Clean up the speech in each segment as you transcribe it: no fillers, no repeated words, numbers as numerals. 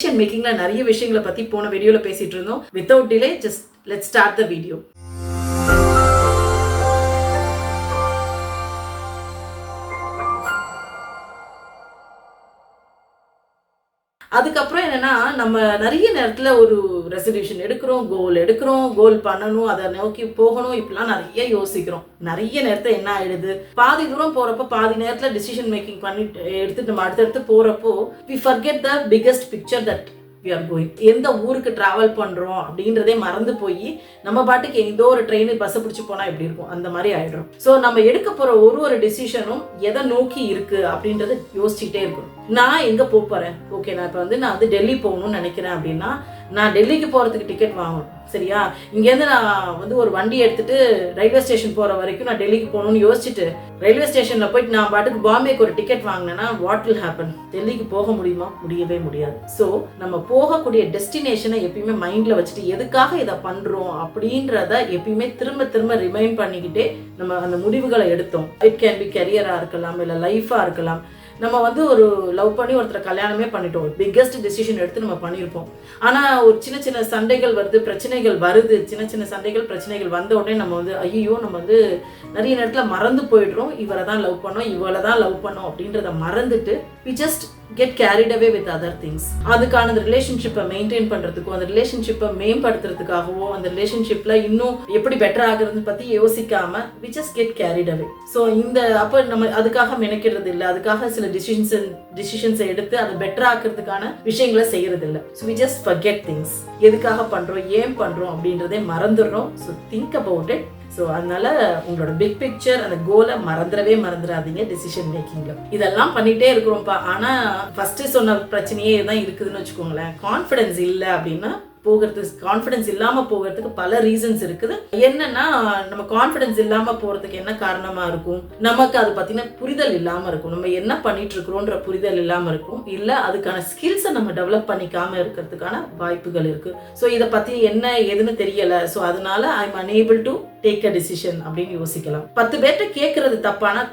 decision makingல நிறைய விஷயங்களை பத்தி போன வீடியோல பேசிட்டு இருந்தோம். Without delay, just let's start the video. அதுக்கப்புறம் என்னன்னா, நம்ம நிறைய நேரத்துல ஒரு ரெசல்யூஷன் எடுக்கிறோம், கோல் பண்ணணும், அதை நோக்கி போகணும், இப்படிலாம் நிறைய யோசிக்கிறோம். நிறைய நேரத்துல என்ன ஆயிடுது, பாதி தூரம் போறப்ப பாதி நேரத்துல டிசிஷன் மேக்கிங் பண்ணிட்டு எடுத்துட்டு நம்ம அடுத்தடுத்து போறப்போ we forget the biggest picture that we are going. எந்த ஊருக்கு டிராவல் பண்றோம் அப்படின்றதே மறந்து போய் நம்ம பாட்டுக்கு ஏதோ ஒரு ட்ரெயின் பஸ் பிடிச்சு போனா எப்படி இருக்கும் அந்த மாதிரி ஆயிடும். ஸோ நம்ம எடுக்க போற ஒரு டிசிஷனும் எதை நோக்கி இருக்கு அப்படின்றத யோசிச்சுட்டே இருக்கணும். நான் எங்க போறேன், ஓகே நான் இப்போ நான் டெல்லி நினைக்கிறேன் அப்படின்னா நான் டெல்லிக்கு போறதுக்கு டிக்கெட் வாங்கணும், சரியா? இங்கேருந்து நான் ஒரு வண்டி எடுத்துட்டு ரயில்வே ஸ்டேஷன் போற வரைக்கும் நான் டெல்லிக்கு போகணும்னு யோசிச்சுட்டு ரயில்வே ஸ்டேஷன்ல போயிட்டு நான் பாட்டுக்கு பாம்பேக்கு ஒரு டிக்கெட் வாங்கினேன்னா வாட் வில் ஹேப்பன்? டெல்லிக்கு போக முடியுமா? முடியவே முடியாது. ஸோ நம்ம போகக்கூடிய டெஸ்டினேஷனை எப்பயுமே மைண்ட்ல வச்சுட்டு எதுக்காக இதை பண்றோம் அப்படின்றத எப்பயுமே திரும்ப திரும்ப ரிமைண்ட் பண்ணிக்கிட்டே நம்ம அந்த முடிவுகளை எடுத்தோம். இட் கேன் பி கெரியரா இருக்கலாம், இல்லை லைஃபா இருக்கலாம். நம்ம ஒரு லவ் பண்ணி ஒருத்தரை கல்யாணமே பண்ணிட்டோம், பிக்கெஸ்ட் டிசிஷன் எடுத்து நம்ம பண்ணியிருப்போம். ஆனால் ஒரு சின்ன சின்ன சண்டைகள் வருது, பிரச்சனைகள் வருது. சின்ன சின்ன சண்டைகள் பிரச்சனைகள் வந்த உடனே நம்ம ஐயோ நம்ம நிறைய நேரத்தில் மறந்து போயிடுறோம். இவரை தான் லவ் பண்ணோம், இவளை தான் லவ் பண்ணோம் அப்படின்றத மறந்துட்டு we just get carried away with other things. அதுக்கான அந்த ரிலேஷன்ஷிப்பை மெயின்டைன் பண்றதுக்கோ, அந்த ரிலேஷன்ஷிப்பை மேம்படுத்துறதுக்காகவோ, அந்த ரிலேஷன்ஷிப்ல இன்னும் எப்படி பெட்டர் ஆகுறதுன்னு பத்தி யோசிக்காம we just get carried away. So அப்ப நம்ம அதுக்காக மெனக்கிறது இல்லை, அதுக்காக சில டிசிஷன்ஸை எடுத்து அதை பெட்டர் ஆக்குறதுக்கான விஷயங்களை செய்யறது இல்லை. So we just forget things. எதுக்காக பண்றோம், ஏன் பண்றோம் அப்படின்றதே மறந்துடுறோம். So think about it. So அதனால உங்களோட பிக் பிக்சர், அந்த கோலை மறந்துடாதீங்க டிசிஷன் மேக்கிங்ல. இதெல்லாம் பண்ணிட்டே இருக்கிறோம்ப்பா, ஆனா ஃபர்ஸ்ட் சொன்ன பிரச்சனையே தான் இருக்குதுன்னு வச்சுக்கோங்களேன். கான்ஃபிடன்ஸ் இல்லை அப்படின்னா கான்ஃபிடன்ஸ் இல்லாம போகிறதுக்கு பல ரீசன்ஸ் இருக்குது. என்னன்னா, நம்ம கான்ஃபிடன்ஸ் இல்லாம போறதுக்கு என்ன காரணமா இருக்கும்? நமக்கு அது பத்தின புரிதல் இல்லாம இருக்கும், நம்ம என்ன பண்ணிட்டு இருக்கிறோன்ற புரிதல் இல்லாம இருக்கும், இல்ல அதுக்கான ஸ்கில்ஸை நம்ம டெவலப் பண்ணிக்காம இருக்கிறதுக்கான வாய்ப்புகள் இருக்கு. ஸோ இதை பத்தி என்ன ஏதுன்னு தெரியல, ஸோ அதனால I am unable to take a decision அப்படின்னு யோசிக்கலாம். 10 பேர்ட்ட கேட்கறது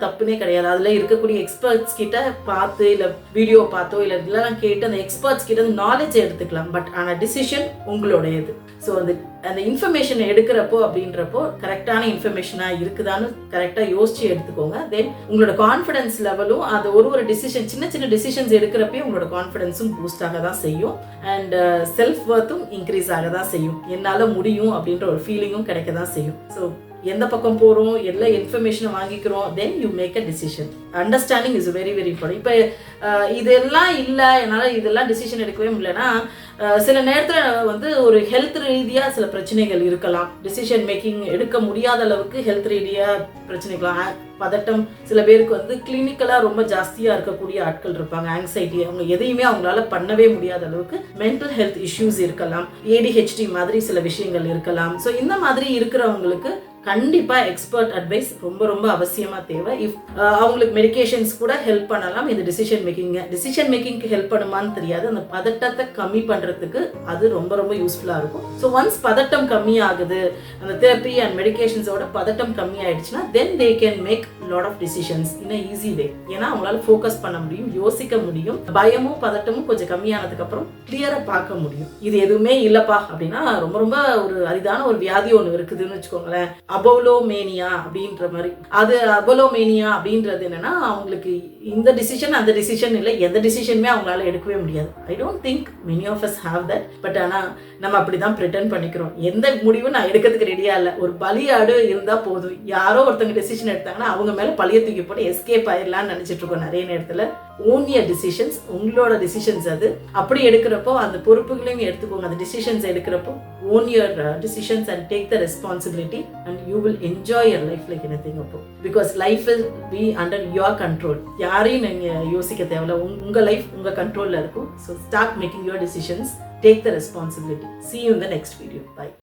தப்புனே கிடையாது. அதுல இருக்கக்கூடிய எக்ஸ்பர்ட்ஸ் கிட்ட பார்த்து, இல்ல வீடியோ பார்த்தோ, இல்ல இதெல்லாம் கேட்டு அந்த எக்ஸ்பர்ட்ஸ் கிட்ட நாலேஜ் எடுத்துக்கலாம். பட் ஆனா டிசிஷன் உங்களுடையது. ஸோ அந்த இன்ஃபர்மேஷன் எடுக்கிறப்போ அப்படின்றப்போ கரெக்டான இன்ஃபர்மேஷனா இருக்குதான்னு கரெக்டா யோசிச்சு எடுத்துக்கோங்க. தென் உங்களோட கான்ஃபிடன்ஸ் லெவலும் அது ஒரு டிசிஷன், சின்ன சின்ன டிசிஷன்ஸ் எடுக்கிறப்பே உங்களோட கான்ஃபிடன்ஸும் பூஸ்ட் ஆக தான் செய்யும், அண்ட் செல்ஃப் வர்த்தும் இன்க்ரீஸ் ஆக தான் செய்யும். என்னால முடியும் அப்படின்ற ஒரு ஃபீலிங்கும் கிடைக்க தான் செய்யும். ஸோ எந்த பக்கம் போகிறோம், எல்லா இன்ஃபர்மேஷனை வாங்கிக்கிறோம், then you make a decision. Understanding is very very important. இப்போ இதெல்லாம் இல்லை, என்னால் இதெல்லாம் டிசிஷன் எடுக்கவே முடியலன்னா சில நேரத்தில் ஒரு ஹெல்த் ரீதியாக சில பிரச்சனைகள் இருக்கலாம். டிசிஷன் மேக்கிங் எடுக்க முடியாத அளவுக்கு ஹெல்த் ரீதியாக பிரச்சனைகள், பதட்டம், சில பேருக்கு கிளினிக்கலாக ரொம்ப ஜாஸ்தியாக இருக்கக்கூடிய ஆட்கள் இருப்பாங்க, ஆங்ஸைட்டி, அவங்க எதையுமே அவங்களால பண்ணவே முடியாத அளவுக்கு மென்டல் ஹெல்த் இஷ்யூஸ் இருக்கலாம், ADHD மாதிரி சில விஷயங்கள் இருக்கலாம். ஸோ இந்த மாதிரி இருக்கிறவங்களுக்கு கண்டிப்பா எக்ஸ்பர்ட் அட்வைஸ் ரொம்ப ரொம்ப அவசியமா தேவை. இஃப் அவங்களுக்கு மெடிகேஷன்ஸ் கூட ஹெல்ப் பண்ணலாம். இந்த டிசிஷன் மேக்கிங்க்கு ஹெல்ப் பண்ணுமான்னு தெரியாது. அந்த பதட்டத்தை கம்மி பண்றதுக்கு அது ரொம்ப ரொம்ப யூஸ்ஃபுல்லா இருக்கும். ஸோ ஒன்ஸ் பதட்டம் கம்மி ஆகுது, அந்த தெரப்பி அண்ட் மெடிகேஷன்ஸோட பதட்டம் கம்மி ஆயிடுச்சுன்னா then they can make lot of decisions in a easy way. ஏன்னா அவங்களால ஃபோக்கஸ் பண்ண முடியும், யோசிக்க முடியும், பயமும் பதட்டமும் கொஞ்சம் கம்மியானதுக்கு அப்புறம் கிளியரா பார்க்க முடியும். இது எதுவுமே இல்லப்பா அப்படின்னா ரொம்ப ரொம்ப ஒரு அரிதான ஒரு வியாதி ஒன்று இருக்குதுன்னு வச்சுக்கோங்களேன், அபோலோமேனியா அப்படின்ற மாதிரி. அது அபோலோமேனியா அப்படின்றது என்னன்னா, அவங்களுக்கு இந்த டிசிஷன் அந்த டிசிஷன் இல்லை, எந்த டிசிஷனுமே அவங்களால எடுக்கவே முடியாது. I don't think many of us have that. But ஆனால் நம்ம அப்படிதான் பிரிட்டன் பண்ணிக்கிறோம். எந்த முடிவும் நான் எடுக்கிறதுக்கு ரெடியா இல்லை, ஒரு பலியாடு இருந்தா போதும், யாரோ ஒருத்தங்க டிசிஷன் எடுத்தாங்கன்னா அவங்க மேல பழிய தூக்கி போட்டு எஸ்கேப் ஆயிடலாம்னு நினைச்சிட்டு இருக்கோம் நிறைய நேரத்தில். ஓன் யுவர் டிசிஷன்ஸ், உங்களோட டிசிஷன்ஸ் அது. அப்படி எடுக்கிறப்போ அந்த பொறுப்புகளையும் எடுத்துக்கோங்க. அந்த டிசிஷன்ஸ் எடுக்கிறப்போ own your decisions and take the responsibility and you will enjoy your life like anything. அப்போ because life will be under your control. யாரையும் நீங்க யோசிக்க தேவையில்ல, உங்க லைஃப் உங்க கண்ட்ரோல்ல இருக்கும். So start making your decisions, take the responsibility. See you in the next video. Bye.